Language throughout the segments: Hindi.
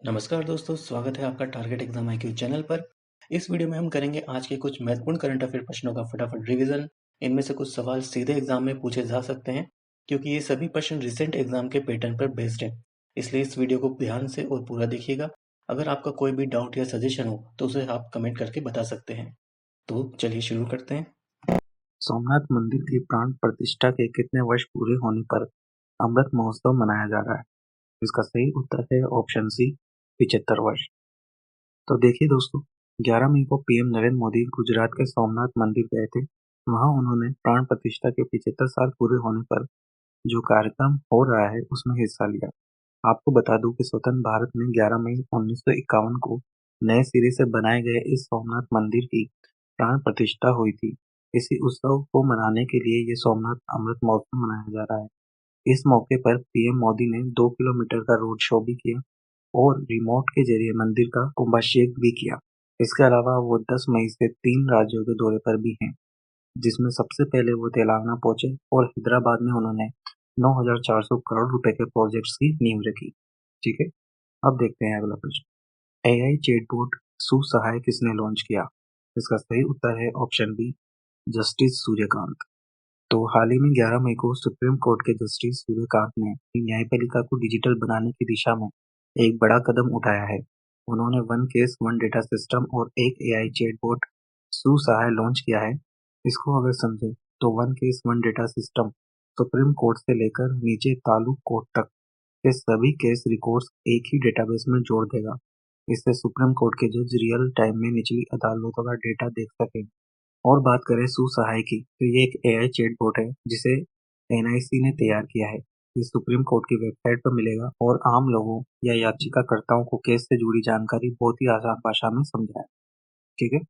नमस्कार दोस्तों, स्वागत है आपका टारगेट एग्जाम IQ चैनल पर। इस वीडियो में हम करेंगे आज के कुछ महत्वपूर्ण करंट अफेयर प्रश्नों का फटाफट रिवीजन। इनमें से कुछ सवाल सीधे एग्जाम में पूछे जा सकते हैं क्योंकि ये सभी प्रश्न रिसेंट एग्जाम के पैटर्न पर बेस्ड है। इसलिए इस वीडियो को ध्यान से और पूरा देखिएगा। अगर आपका कोई भी डाउट या सजेशन हो तो उसे आप कमेंट करके बता सकते हैं। तो चलिए शुरू करते हैं। सोमनाथ मंदिर की प्राण प्रतिष्ठा के कितने वर्ष पूरे होने पर अमृत महोत्सव मनाया जा रहा है? इसका सही उत्तर है ऑप्शन सी, 75 वर्ष। तो देखिए दोस्तों, 11 मई को पीएम नरेंद्र मोदी गुजरात के सोमनाथ मंदिर गए थे। वहां उन्होंने प्राण प्रतिष्ठा के 75 साल पूरे होने पर जो कार्यक्रम हो रहा है उसमें हिस्सा लिया। आपको बता दूं कि स्वतंत्र भारत में 11 मई 1951 को नए सिरे से बनाए गए इस सोमनाथ मंदिर की प्राण प्रतिष्ठा हुई थी। इसी उत्सव को मनाने के लिए ये सोमनाथ अमृत महोत्सव मनाया जा रहा है। इस मौके पर पीएम मोदी ने 2 किलोमीटर का रोड शो भी किया और रिमोट के जरिए मंदिर का कुंभाभिषेक भी किया। इसके अलावा वो 10 मई से 3 राज्यों के दौरे पर भी हैं, जिसमें सबसे पहले वो तेलंगाना पहुंचे और हैदराबाद में उन्होंने 9,400 करोड़ रुपए के प्रोजेक्ट्स की नींव रखी। ठीक है, अब देखते हैं अगला प्रश्न। एआई चैटबॉट सुसहाय किसने लॉन्च किया? इसका सही उत्तर है ऑप्शन बी, जस्टिस सूर्यकांत। तो हाल ही में 11 मई को सुप्रीम कोर्ट के जस्टिस सूर्यकांत ने न्यायपालिका को डिजिटल बनाने की दिशा में एक बड़ा कदम उठाया है। उन्होंने one case one data system और एक एआई चैटबॉट सुसहाय लॉन्च किया है। इसको अगर समझे तो one case one data system supreme court से लेकर नीचे तालुक कोर्ट तक के सभी केस रिकॉर्ड्स एक ही डेटाबेस में जोड़ देगा। इससे सुप्रीम कोर्ट के जज रियल टाइम में निचली अदालतों का डेटा देख सकें। और बात करें सुसहाय की, तो ये एक एआई चैटबॉट है जिसे एनआईसी ने तैयार किया है। ये सुप्रीम कोर्ट की वेबसाइट पर मिलेगा और आम लोगों या याचिकाकर्ताओं को केस से जुड़ी जानकारी बहुत ही आसान भाषा में समझाए। ठीक है,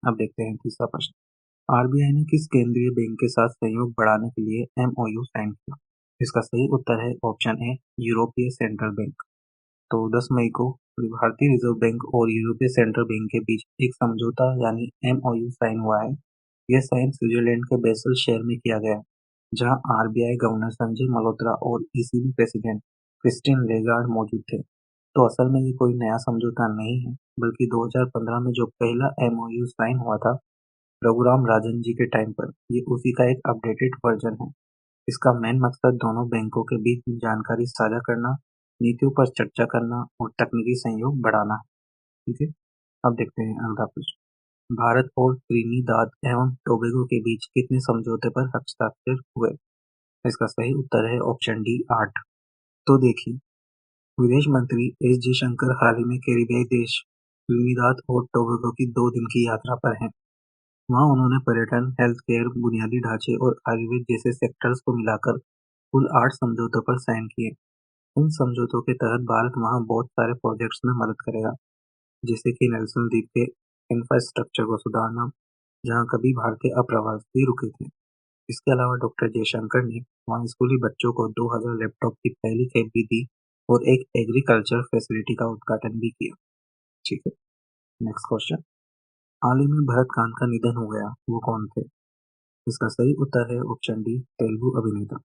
अब देखते हैं तीसरा प्रश्न। आरबीआई ने किस केंद्रीय बैंक के साथ सहयोग बढ़ाने के लिए एमओयू साइन किया? इसका सही उत्तर है ऑप्शन ए, यूरोपीय सेंट्रल बैंक। तो 10 मई को भारतीय रिजर्व बैंक और यूरोपीय सेंट्रल बैंक के बीच एक समझौता यानी एमओयू साइन हुआ है। यह साइन स्विट्जरलैंड के बेसल शहर में किया गया, जहां आरबीआई गवर्नर संजय मल्होत्रा और ईसीबी प्रेसिडेंट क्रिस्टीन लेगार्ड मौजूद थे। तो असल में ये कोई नया समझौता नहीं है, बल्कि 2015 में जो पहला एमओयू साइन हुआ था रघुराम राजन जी के टाइम पर, ये उसी का एक अपडेटेड वर्जन है। इसका मेन मकसद दोनों बैंकों के बीच जानकारी साझा करना, नीतियों पर चर्चा करना और तकनीकी सहयोग बढ़ाना है। ठीक है, अब देखते हैं अगला प्रश्न। भारत और त्रिनिदाद एवं टोबैगो के बीच कितने समझौते पर हस्ताक्षर हुए? इसका सही उत्तर है ऑप्शन डी, 8। तो देखिए, विदेश मंत्री एस जयशंकर हाल ही में कैरिबियाई देश त्रिनिदाद और टोबैगो की 2 दिन की यात्रा पर हैं। वहां उन्होंने पर्यटन, हेल्थ केयर, बुनियादी ढांचे और आयुर्वेद जैसे सेक्टर्स को मिलाकर कुल 8 समझौतों पर साइन किए। इन समझौतों के तहत भारत वहां बहुत सारे प्रोजेक्ट्स में मदद करेगा, जैसे कि नेल्सन द्वीप के इंफ्रास्ट्रक्चर को सुधारना, जहां कभी भारतीय अप्रवासी रुके थे। इसके अलावा डॉक्टर जयशंकर ने वहां स्कूली बच्चों को 2000 लैपटॉप की पहली खेप भी दी और एक एग्रीकल्चर फैसिलिटी का उद्घाटन भी किया। ठीक है, नेक्स्ट क्वेश्चन। हाल ही में भरत कांत का निधन हो गया, वो कौन थे? इसका सही उत्तर है ऑप्शन डी, तेलुगु अभिनेता।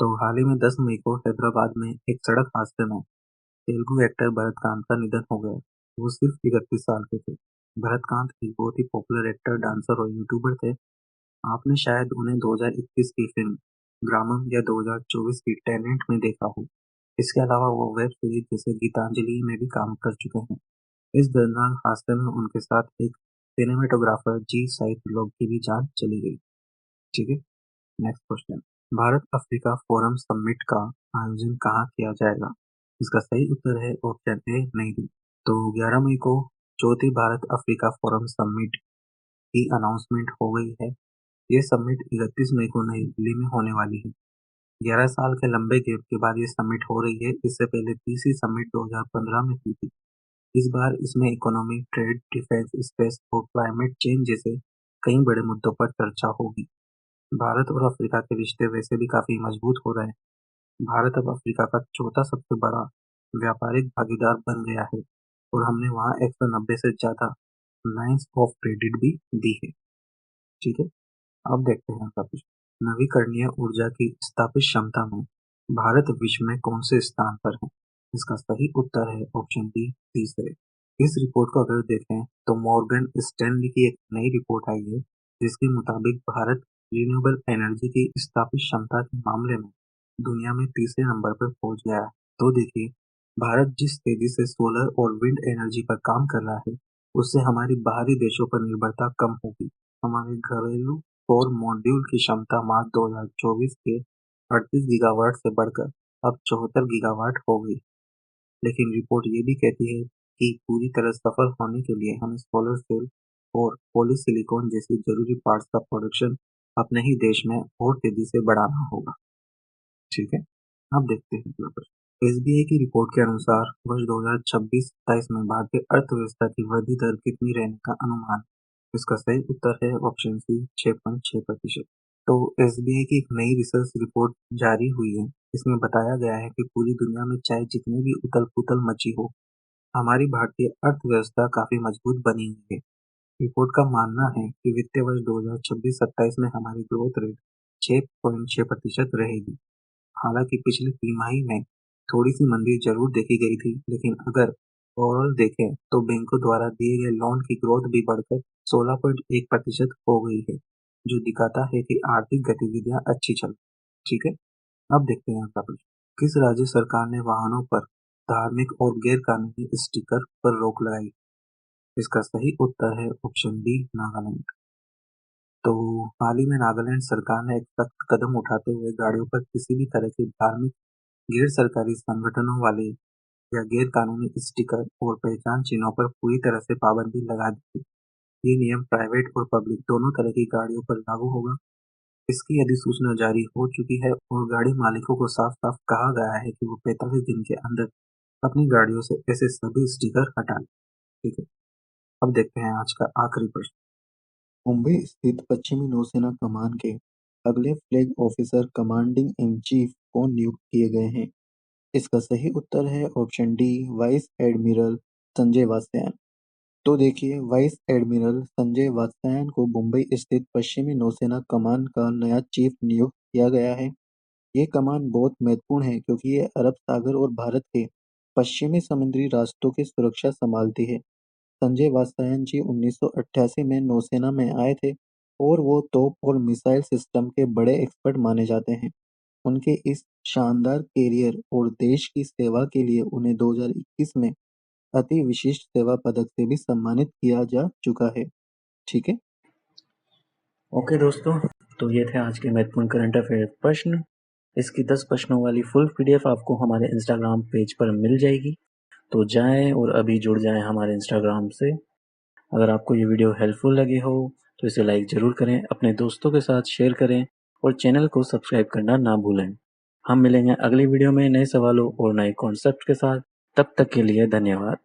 तो हाल ही में 10 मई को हैदराबाद में एक सड़क हादसे में तेलुगु एक्टर भरत कांत का निधन हो गया। वो सिर्फ 31 साल के थे। भरत कांत एक बहुत ही पॉपुलर एक्टर, डांसर और यूट्यूबर थे। आपने शायद उन्हें 2021 की फिल्म ग्रामम या 2024 की टेनेंट में देखा हो। इसके अलावा वो वेब सीरीज जैसे गीतांजलि में भी काम कर चुके हैं। इस दर्दनाक हादसे में उनके साथ एक सिनेमेटोग्राफर जी साइड लोग की भी जान चली गई। ठीक है, next question. Bharat Africa forum summit का आयोजन कहाँ किया जाएगा? इसका सही उत्तर है ऑप्शन ए, नई दिल्ली। तो 11 मई को चौथी भारत अफ्रीका फोरम समिट की अनाउंसमेंट हो गई है। ये समिट 31 मई को नई दिल्ली में होने वाली है। 11 साल के लंबे गैप के बाद ये समिट हो रही है। इससे पहले तीसरी समिट 2015 में हुई थी। इस बार इसमें इकोनॉमी, ट्रेड, डिफेंस, स्पेस और क्लाइमेट चेंज जैसे कई बड़े मुद्दों पर चर्चा होगी। भारत और अफ्रीका के रिश्ते वैसे भी काफी मजबूत हो रहे हैं। भारत अब अफ्रीका का चौथा सबसे बड़ा व्यापारिक भागीदार बन गया है और हमने वहां 190 से ज्यादा लाइन्स ऑफ क्रेडिट भी दी है। ठीक है, अब देखते हैं अगला प्रश्न। नवीकरणीय ऊर्जा की स्थापित क्षमता में भारत विश्व में कौन से स्थान पर है? इसका सही उत्तर है ऑप्शन बी तीसरे। इस रिपोर्ट को अगर देखें तो मॉर्गन स्टैनली की एक नई रिपोर्ट आई है जिसके मुताबिक भारत रिन्यूएबल एनर्जी की स्थापित क्षमता के मामले में दुनिया में तीसरे नंबर पर पहुंच गया है। तो देखिए, भारत जिस तेजी से सोलर और विंड एनर्जी पर काम कर रहा है उससे हमारी बाहरी देशों पर निर्भरता कम होगी। हमारे घरेलू सौर मॉड्यूल की क्षमता मार्च 2024 के 38 गीगावाट से बढ़कर अब 74 गीगावाट हो गई। लेकिन रिपोर्ट ये भी कहती है कि पूरी तरह सफल होने के लिए हमें सोलर सेल और पॉलीसिलिकॉन जैसी जरूरी पार्ट्स का प्रोडक्शन अपने ही देश में और तेजी से बढ़ाना होगा। ठीक है, अब देखते हैं अगला प्रश्न। एसबीआई की रिपोर्ट के अनुसार वर्ष 2026-27 में भारतीय अर्थव्यवस्था की वृद्धि दर कितनी रहने का अनुमान? इसका सही उत्तर है ऑप्शन सी 6.6%। तो एसबीआई की एक नई रिसर्च रिपोर्ट जारी हुई है। इसमें बताया गया है कि पूरी दुनिया में चाहे जितनी भी उथल पुथल मची हो, हमारी भारतीय अर्थव्यवस्था काफी मजबूत बनी हुई है। रिपोर्ट का मानना है कि वित्तीय वर्ष 2026-27 में हमारी ग्रोथ रेट 6.6% रहेगी। हालांकि पिछली तिमाही में थोड़ी सी मंदी जरूर देखी गई थी, लेकिन अगर ओवरऑल देखें तो बैंकों द्वारा दिए गए लोन की ग्रोथ भी बढ़कर 16.1% हो गई है, जो दिखाता है कि आर्थिक गतिविधियां अच्छी चल रही। ठीक है, अब देखते हैं अगला प्रश्न। किस राज्य सरकार ने वाहनों पर धार्मिक और गैर कानूनी स्टिकर पर रोक लगाई? इसका सही उत्तर है ऑप्शन बी नागालैंड। तो हाल ही में नागालैंड सरकार ने एक सख्त कदम उठाते हुए गाड़ियों पर किसी भी तरह के धार्मिक, गैर सरकारी संगठनों वाले या गैर कानूनी स्टिकर और पहचान चिन्हों पर पूरी तरह से पाबंदी लगा दी है। ये नियम प्राइवेट और पब्लिक दोनों तरह की गाड़ियों पर लागू होगा। इसकी अधिसूचना जारी हो चुकी है और गाड़ी मालिकों को साफ साफ कहा गया है कि वो 45 दिन के अंदर अपनी गाड़ियों से ऐसे सभी स्टिकर हटा लें। ठीक है, अब देखते हैं आज का आखिरी प्रश्न। मुंबई स्थित पश्चिमी नौसेना कमान के अगले flag officer commanding in chief कौन नियुक्त किए गए हैं? इसका सही उत्तर है option D vice admiral Sanjay Vatsyayan. तो देखिए, वाइस एडमिरल संजय वात्स्यायन को मुंबई स्थित पश्चिमी नौसेना कमान का नया चीफ नियुक्त किया गया है। ये कमान बहुत महत्वपूर्ण है क्योंकि ये अरब सागर और भारत के पश्चिमी समुद्री रास्तों की सुरक्षा संभालती है। संजय वात्स्यायन जी 1988 में नौसेना में आए थे और वो तोप और मिसाइल सिस्टम के बड़े एक्सपर्ट माने जाते हैं। उनके इस शानदार कैरियर और देश की सेवा के लिए उन्हें 2021 में अति विशिष्ट सेवा पदक से भी सम्मानित किया जा चुका है। ठीक है, ओके दोस्तों, तो ये थे आज के महत्वपूर्ण करंट अफेयर प्रश्न। इसकी 10 प्रश्नों वाली फुल पीडीएफ आपको हमारे इंस्टाग्राम पेज पर मिल जाएगी, तो जाएं और अभी जुड़ जाएं हमारे इंस्टाग्राम से। अगर आपको ये वीडियो हेल्पफुल लगी हो तो इसे लाइक ज़रूर करें, अपने दोस्तों के साथ शेयर करें और चैनल को सब्सक्राइब करना ना भूलें। हम मिलेंगे अगली वीडियो में नए सवालों और नए कॉन्सेप्ट के साथ। तब तक के लिए धन्यवाद।